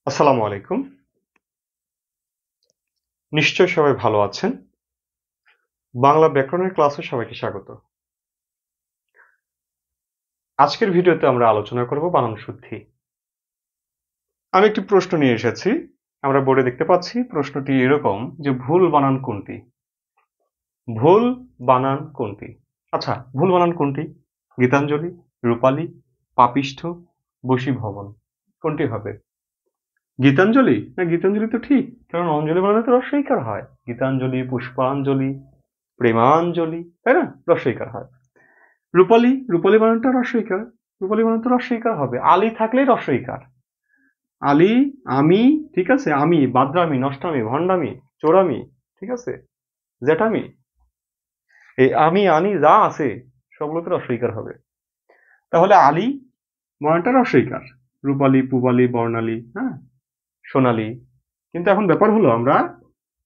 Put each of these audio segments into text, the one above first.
আসসালামু আলাইকুম। নিশ্চয়ই সবাই ভালো আছেন। বাংলা ব্যাকরণের ক্লাসে সবাইকে স্বাগত। আজকের ভিডিওতে আমরা আলোচনা করব বানান শুদ্ধি। আমি একটি প্রশ্ন নিয়ে এসেছি। আমরা বোর্ডে দেখতে পাচ্ছি প্রশ্নটি এরকম যে ভুল বানান কোনটি? ভুল বানান কোনটি? আচ্ছা, ভুল বানান কোনটি? গীতাঞ্জলি, রূপালী, পাপিষ্ঠ, বশীভবন। কোনটি হবে? গীতাঞ্জলি? না, গীতাঞ্জলি তো ঠিক, কারণ অঞ্জলি বানানে তো রস্বইকার হয়। গীতাঞ্জলি, পুষ্পাঞ্জলি, প্রেমাঞ্জলি, তাই না? রস্বইকার হয়। রূপালী, রূপালী বানানটা রস্বইকার। রূপালী বানান তো রস্বইকার হবে। আলী থাকলেই রস্বইকার। আলী, আমি, ঠিক আছে, আমি, বাদরামি, নষ্টামি, ভণ্ডামি, চোরামি, ঠিক আছে, জেঠামি, এই আমি আনি যা আছে সবগুলোতে রস্বইকার হবে। তাহলে আলী বানানটা রস্বইকার। রূপালী, পূবালী, বর্ণালী, হ্যাঁ, সোনালী। কিন্তু এখন ব্যাপার হলো আমরা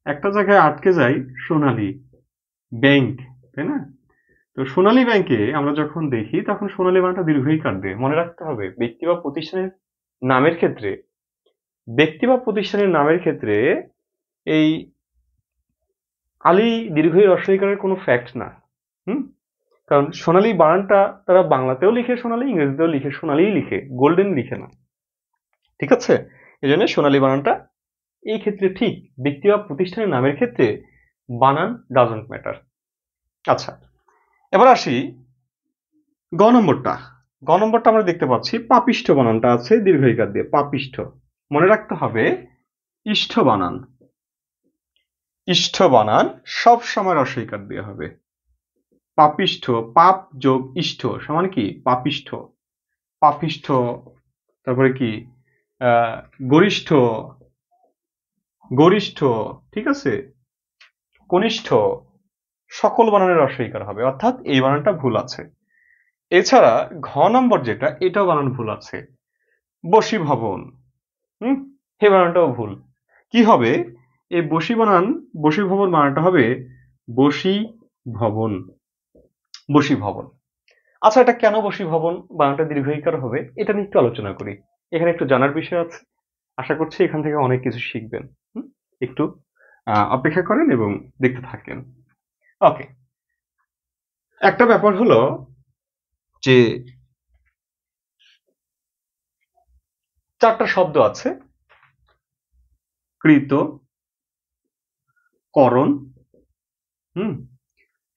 একটা জায়গায় আটকে যাই, সোনালী ব্যাংক, তাই না? তো সোনালী ব্যাংকে আমরা যখন দেখি তখন সোনালী বানানটা দীর্ঘইকার দিয়ে। মনে রাখতে হবে ব্যক্তি বা প্রতিষ্ঠানের নামের ক্ষেত্রে, ব্যক্তি বা প্রতিষ্ঠানের নামের ক্ষেত্রে এই আলী দীর্ঘই রস্বইকারের কোনো ফ্যাক্ট না। হুম, কারণ সোনালী বানানটা তারা বাংলাতেও লিখে সোনালী, ইংরেজিতেও লিখে সোনালীই লিখে, গোল্ডেন লিখে না। ঠিক আছে, এই জন্য সোনালী বানানটা এই ক্ষেত্রে ঠিক। ব্যক্তি বা প্রতিষ্ঠানের নামের ক্ষেত্রে বানান ডাজন্ট ম্যাটার। আচ্ছা, এবার আসি গ নম্বরটা। গ নম্বরটা আমরা দেখতে পাচ্ছি পাপিষ্ঠ বানানটা আছে দীর্ঘইকার দিয়ে, পাপিষ্ঠ। মনে রাখতে হবে ইষ্ঠ বানান, ইষ্ঠ বানান সব সময় রস্বইকার দিয়ে হবে। পাপিষ্ঠ, পাপ যোগ ইষ্ঠ সমান কি? পাপিষ্ঠ। পাপিষ্ঠ, তারপরে কি গরিষ্ঠ, গরিষ্ঠ, ঠিক আছে, কনিষ্ঠ, সকল বানানের রস্বইকার হবে, অর্থাৎ এই বানানটা ভুল আছে। এছাড়া ঘ নম্বর যেটা, এটাও বানান ভুল আছে, বশীভবন। এই বানানটাও ভুল। কি হবে? এই বশীভবন বানানটা হবে বশী ভবন, বশীভবন। আচ্ছা, এটা কেন বশীভবন বানানটা দীর্ঘইকার হবে এটা নিয়ে একটু আলোচনা করি। এখানে একটু জানার বিষয় আছে। আশা করছি এখান থেকে অনেক কিছু শিখবেন। একটু অপেক্ষা করেন এবং দেখতে থাকেন। ওকে, একটা ব্যাপার হলো যে চারটা শব্দ আছে, কৃত, করণ,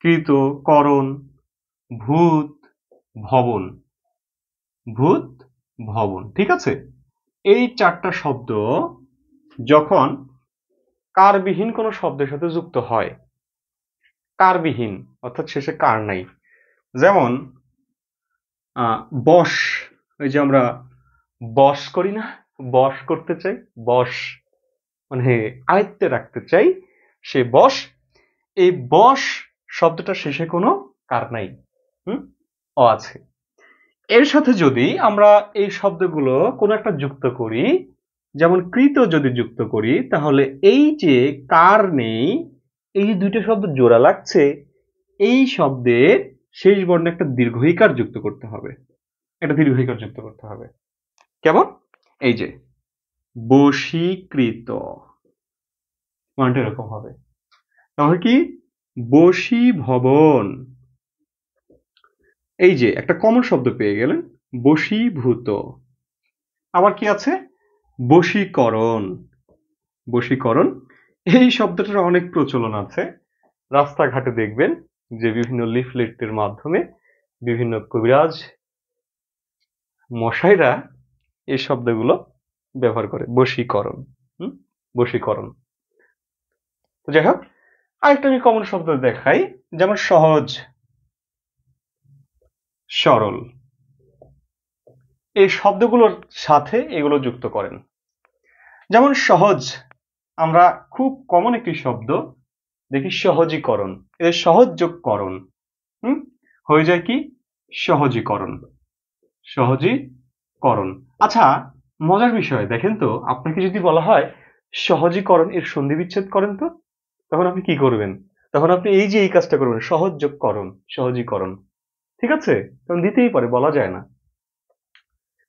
কৃত, করণ, ভূত, ভবন, ভূত, ভবন, ঠিক আছে। এই চারটা শব্দ যখন কারবিহীন কোনো শব্দের সাথে যুক্ত হয়, কারবিহীন অর্থাৎ শেষে কার নাই, যেমন বশ, ওই যে আমরা বশ করি না, বশ করতে চাই, বশ মানে আয়ত্তে রাখতে চাই, সে বশ। এই বশ শব্দটা শেষে কোনো কার নাই, অ আছে। এর সাথে যদি আমরা এই শব্দগুলো কোনো একটা যুক্ত করি, যেমন কৃত যদি যুক্ত করি, তাহলে এই যে কার নেই, এই যে দুইটা শব্দ জোড়া লাগছে, এই শব্দের শেষ বর্ণে একটা দীর্ঘইকার যুক্ত করতে হবে, একটা দীর্ঘইকার যুক্ত করতে হবে। কেমন? এই যে বশীকৃত, মানটা এরকম হবে। তাহলে কি? বশীভবন। এই যে একটা কমন শব্দ পেয়ে গেলেন, বশীভূত। আবার কি আছে? বশীকরণ, বশীকরণ। এই শব্দটার অনেক প্রচলন আছে। রাস্তাঘাটে দেখবেন যে বিভিন্ন লিফলেটের মাধ্যমে বিভিন্ন কবিরাজ মশাইরা এই শব্দগুলো ব্যবহার করে, বশীকরণ, বশীকরণ। তো যাই হোক, আরেকটা আমি কমন শব্দ দেখাই, যেমন সহজ, সরল। এই শব্দগুলোর সাথে এগুলো যুক্ত করেন। যেমন সহজ, আমরা খুব কমন একটি শব্দ দেখি, সহজীকরণ। এদের সহজ যোগ করণ, হয়ে যায় কি? সহজীকরণ, সহজীকরণ। আচ্ছা, মজার বিষয় দেখেন তো, আপনাকে যদি বলা হয় সহজীকরণ এর সন্ধি বিচ্ছেদ করেন তো, তখন আপনি কি করবেন? তখন আপনি এই যে এই কাজটা করবেন, সহজ যোগ করণ, সহজীকরণ, ঠিক আছে? তখন দিতেই পারে, বলা যায় না।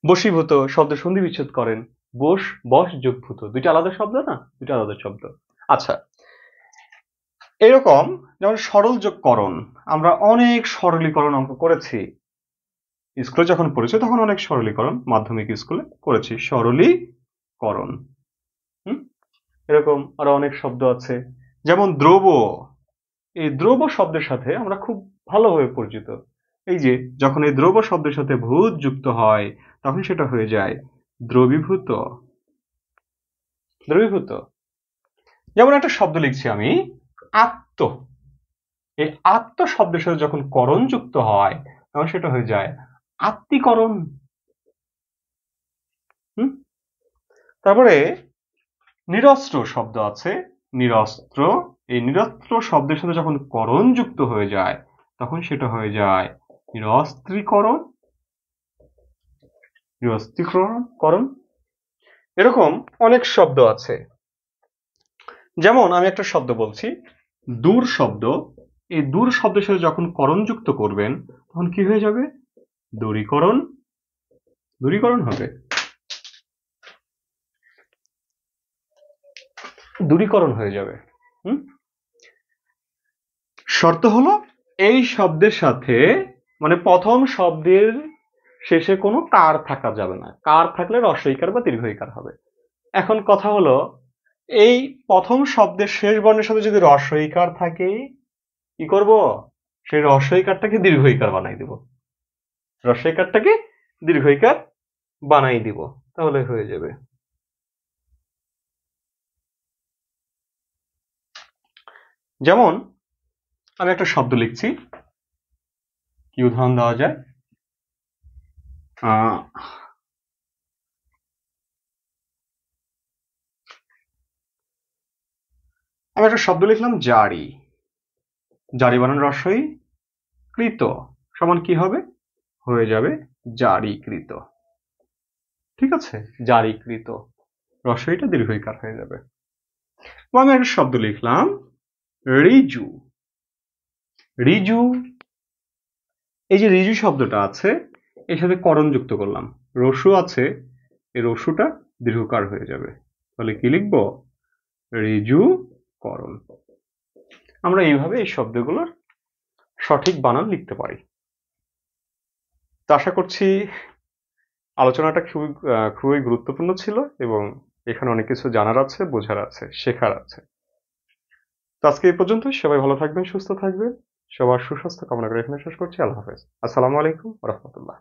বশীভূত শব্দ সন্ধি বিচ্ছেদ করেন, বস বস যোগ ভূত, দুইটা আলাদা শব্দ না? দুইটা আলাদা শব্দ। আচ্ছা, এরকম যেমন সরল যোগকরণ, আমরা অনেক সরলীকরণ অঙ্ক করেছি। স্কুলে যখন পড়েছি তখন অনেক সরলীকরণ মাধ্যমিক স্কুলে করেছি, সরলীকরণ। হুম, এরকম আরো অনেক শব্দ আছে, যেমন দ্রব। এই দ্রব শব্দের সাথে আমরা খুব ভালোভাবে পরিচিত। এই যে যখন এই দ্রব শব্দের সাথে ভূত যুক্ত হয় তখন সেটা হয়ে যায় দ্রবীভূত। দ্রবীভূত। যেমন একটা শব্দ লিখছি আমি, আত্ম। এই আত্ম শব্দের সাথে যখন করণ যুক্ত হয় তখন সেটা হয়ে যায় আত্মীকরণ। হুম, তারপরে নিরস্ত্র শব্দ আছে, নিরস্ত্র। এই নিরস্ত্র শব্দের সাথে যখন করণ যুক্ত হয়ে যায় তখন সেটা হয়ে যায় নিরস্ত্রীকরণ। নিরস্ত্রীকরণ। এরকম অনেক শব্দ আছে। যেমন আমি একটা শব্দ বলছি, দূর শব্দ। এই দূর শব্দের সাথে যখন করণ যুক্ত করবেন তখন কি হয়ে যাবে? দূরীকরণ। দূরীকরণ হবে, দূরীকরণ হয়ে যাবে। হুম, শর্ত হলো এই শব্দের সাথে, মানে প্রথম শব্দের শেষে কোনো কার থাকা যাবে না, কার থাকলে রস্বইকার বা দীর্ঘইকার হবে। এখন কথা হলো, এই প্রথম শব্দের শেষ বর্ণের সাথে যদি রস্বইকার থাকে কি করব? সেই রস্বইকারটাকে দীর্ঘইকার বানাই দিব। রস্বইকারটাকে দীর্ঘইকার বানাই দিব, তাহলে হয়ে যাবে। যেমন আমি একটা শব্দ লিখছি, কি উদাহরণ দেওয়া যায়? আমি একটা শব্দ লিখলাম জারি। জারি বানান রস্বই, কৃত সমান কি হবে? হয়ে যাবে জারিকৃত। ঠিক আছে, জারিকৃত। রস্বইটা দীর্ঘইকার হয়ে যাবে। আমি একটা শব্দ লিখলাম ঋজু। ঋজু, এই যে ঋজু শব্দটা আছে এর সাথে করণ যুক্ত করলাম, রস্যু আছে, এই রস্যুটা দীর্ঘকার হয়ে যাবে, তাহলে কি লিখবো? ঋজু করণ। আমরা এইভাবে এই শব্দগুলোর সঠিক বানান লিখতে পারি। তো আশা করছি আলোচনাটা খুবই গুরুত্বপূর্ণ ছিল এবং এখানে অনেক কিছু জানার আছে, বোঝার আছে, শেখার আছে। তো আজকে এই পর্যন্ত। সবাই ভালো থাকবেন, সুস্থ থাকবেন। সবার সুস্বাস্থ্য কামনা করে এখানে শেষ করছি। আল্লাহ হাফেজ। আসসালামু আলাইকুম ওয়া রাহমাতুল্লাহ।